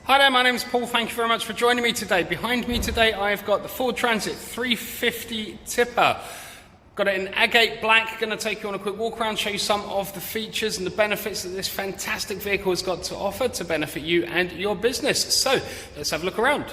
Hi there, my name is Paul. Thank you very much for joining me today. Behind me today, I've got the Ford Transit 350 tipper. Got it in agate black. Going to take you on a quick walk around, show you some of the features and the benefits that this fantastic vehicle has got to offer to benefit you and your business. So let's have a look around.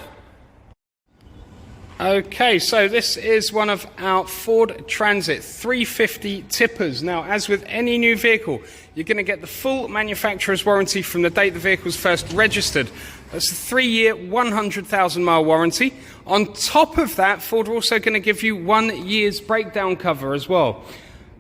Okay, so this is one of our Ford Transit 350 tippers. Now, as with any new vehicle, you're going to get the full manufacturer's warranty from the date the vehicle's first registered. That's a 3-year, 100,000 mile warranty. On top of that, Ford are also going to give you 1 year's breakdown cover as well.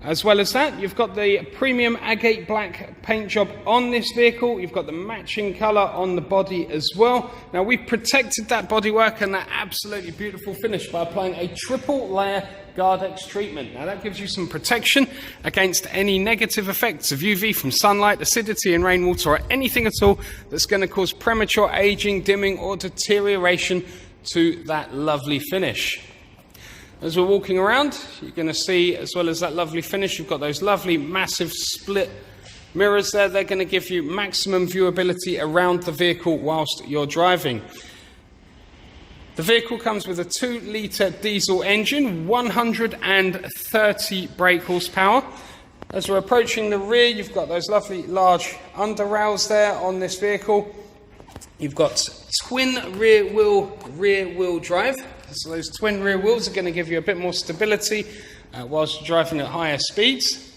As well as that, you've got the premium agate black paint job on this vehicle. You've got the matching colour on the body as well. Now, we've protected that bodywork and that absolutely beautiful finish by applying a triple layer Guardex treatment. Now, that gives you some protection against any negative effects of UV from sunlight, acidity and rainwater, or anything at all that's going to cause premature aging, dimming or deterioration to that lovely finish. As we're walking around, you're going to see, as well as that lovely finish, you've got those lovely massive split mirrors there. They're going to give you maximum viewability around the vehicle whilst you're driving. The vehicle comes with a 2-litre diesel engine, 130 brake horsepower. As we're approaching the rear, you've got those lovely large under rails there on this vehicle. You've got twin rear wheel drive. So those twin rear wheels are going to give you a bit more stability whilst you're driving at higher speeds.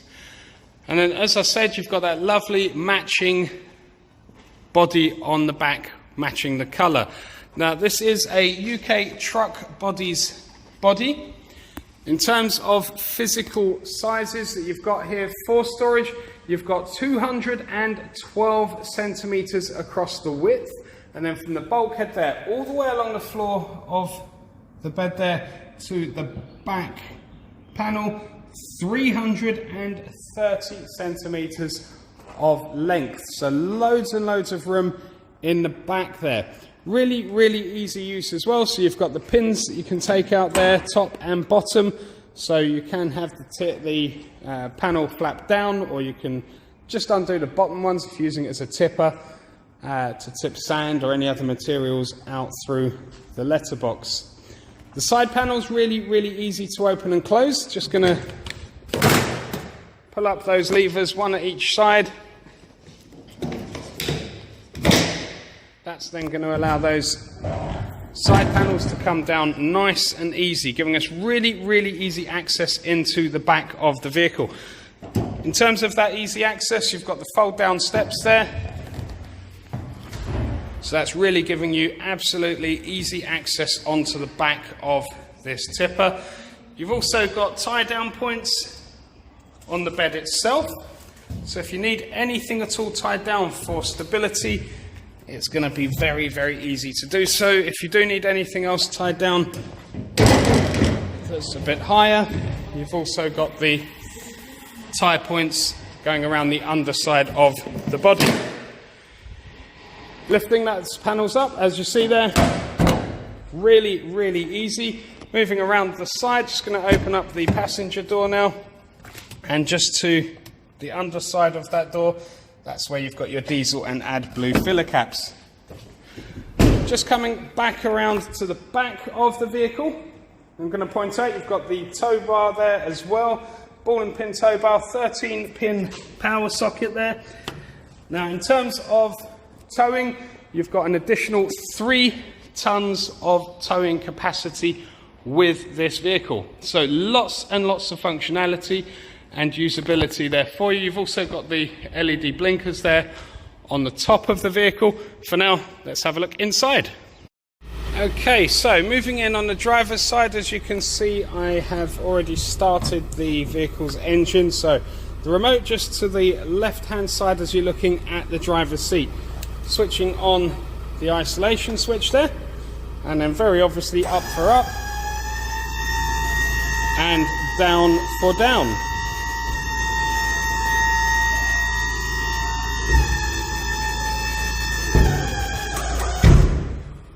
And then, as I said, you've got that lovely matching body on the back, matching the colour. Now, this is a UK truck bodies body. In terms of physical sizes that you've got here for storage, you've got 212 centimetres across the width. And then from the bulkhead there, all the way along the floor of the bed there to the back panel, 330 centimetres of length. So loads and loads of room in the back there. Really, really easy use as well. So you've got the pins that you can take out there, top and bottom. So you can have the panel flap down, or you can just undo the bottom ones if you're using it as a tipper to tip sand or any other materials out through the letterbox. The side panel's really, really easy to open and close. Just going to pull up those levers, one at each side. That's then going to allow those side panels to come down nice and easy, giving us really, really easy access into the back of the vehicle. In terms of that easy access, you've got the fold down steps there. So that's really giving you absolutely easy access onto the back of this tipper. You've also got tie down points on the bed itself. So if you need anything at all tied down for stability, it's going to be very, very easy to do so. If you do need anything else tied down that's a bit higher, you've also got the tie points going around the underside of the body. Lifting those panels up, as you see there, really, really easy. Moving around the side, just going to open up the passenger door now. And just to the underside of that door, that's where you've got your diesel and AdBlue filler caps. Just coming back around to the back of the vehicle, I'm going to point out you've got the tow bar there as well. Ball and pin tow bar, 13-pin power socket there. Now, in terms of towing, you've got an additional 3 tons of towing capacity with this vehicle. So lots and lots of functionality and usability there for you. You've also got the LED blinkers there on the top of the vehicle. For now, let's have a look inside. Okay, so moving in on the driver's side, as you can see, I have already started the vehicle's engine. So the remote just to the left-hand side as you're looking at the driver's seat. Switching on the isolation switch there, and then very obviously up for up and down for down.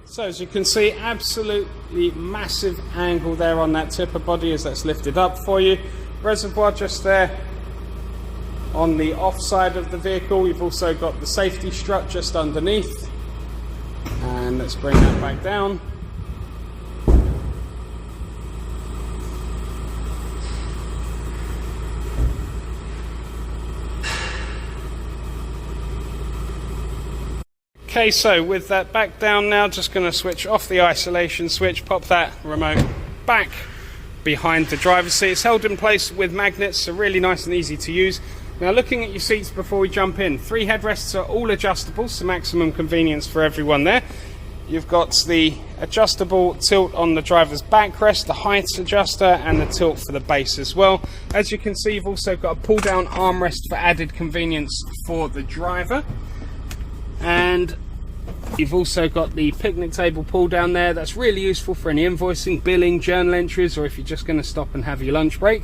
So as you can see, absolutely massive angle there on that tipper body as that's lifted up for you. Reservoir just there on the off side of the vehicle. You've also got the safety strut just underneath. And let's bring that back down. Okay, so with that back down now, just going to switch off the isolation switch, pop that remote back behind the driver's seat. It's held in place with magnets, so really nice and easy to use. Now, looking at your seats before we jump in, 3 headrests are all adjustable, so maximum convenience for everyone there. You've got the adjustable tilt on the driver's backrest, the height adjuster, and the tilt for the base as well. As you can see, you've also got a pull-down armrest for added convenience for the driver. And you've also got the picnic table pull down there. That's really useful for any invoicing, billing, journal entries, or if you're just going to stop and have your lunch break.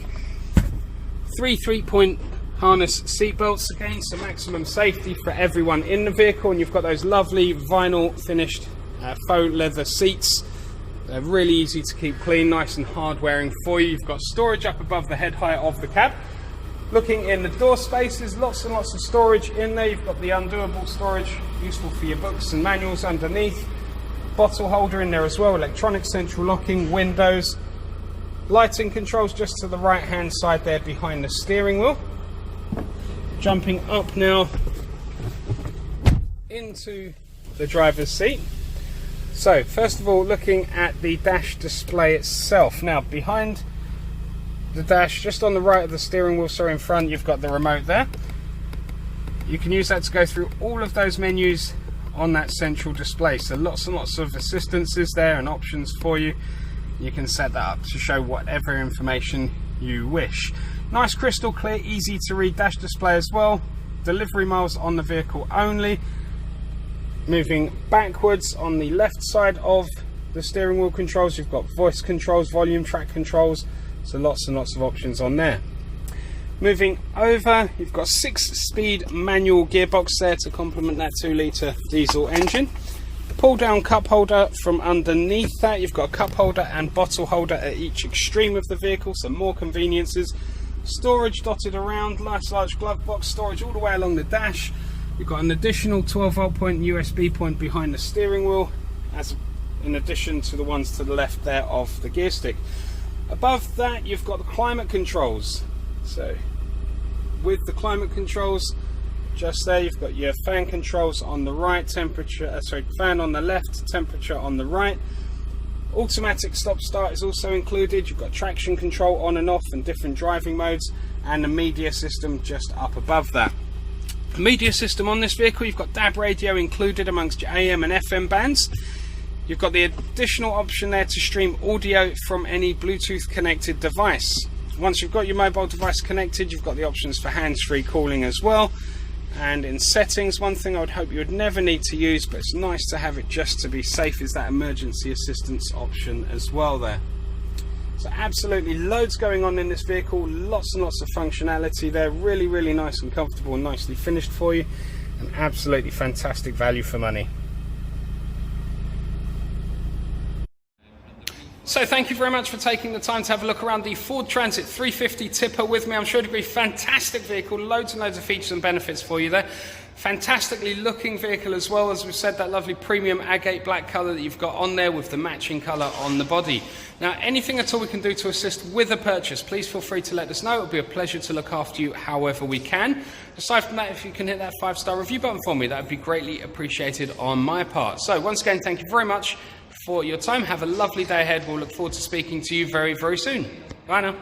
3 3-point harness seat belts again, so maximum safety for everyone in the vehicle. And you've got those lovely vinyl finished faux leather seats. They're really easy to keep clean, nice and hard wearing for you. You've got storage up above the head height of the cab. Looking in the door spaces, lots and lots of storage in there. You've got the undoable storage, useful for your books and manuals underneath. Bottle holder in there as well, electronic central locking, windows. Lighting controls just to the right hand side there behind the steering wheel. Jumping up now into the driver's seat. So first of all, looking at the dash display itself. Now behind the dash, just on the right of the steering wheel, so in front, you've got the remote there. You can use that to go through all of those menus on that central display. So lots and lots of assistances there and options for you. You can set that up to show whatever information you wish. Nice crystal clear, easy to read dash display as well. Delivery miles on the vehicle only. Moving backwards on the left side of the steering wheel controls, you've got voice controls, volume track controls. So lots and lots of options on there. Moving over, you've got 6-speed manual gearbox there to complement that 2-litre diesel engine. Pull down cup holder from underneath that. You've got a cup holder and bottle holder at each extreme of the vehicle, so more conveniences. Storage dotted around, nice large glove box storage all the way along the dash. You've got an additional 12-volt point USB point behind the steering wheel, as in addition to the ones to the left there of the gear stick. Above that, you've got the climate controls. So with the climate controls just there, you've got your fan controls on the right, fan on the left, temperature on the right. Automatic stop start is also included. You've got traction control on and off and different driving modes, and the media system just up above that. The media system on this vehicle, you've got DAB radio included amongst your AM and FM bands. You've got the additional option there to stream audio from any Bluetooth connected device. Once you've got your mobile device connected, you've got the options for hands-free calling as well. And in settings, one thing I would hope you would never need to use, but it's nice to have it just to be safe, is that emergency assistance option as well there. So absolutely loads going on in this vehicle, lots and lots of functionality there, really, really nice and comfortable and nicely finished for you, and absolutely fantastic value for money. So thank you very much for taking the time to have a look around the Ford Transit 350 tipper with me. I'm sure it'll be a fantastic vehicle, loads and loads of features and benefits for you there. Fantastically looking vehicle as well, as we've said, that lovely premium agate black colour that you've got on there with the matching colour on the body. Now, anything at all we can do to assist with a purchase, please feel free to let us know. It'll be a pleasure to look after you however we can. Aside from that, if you can hit that 5-star review button for me, that would be greatly appreciated on my part. So once again, thank you very much for your time. Have a lovely day ahead. We'll look forward to speaking to you very, very soon. Bye now.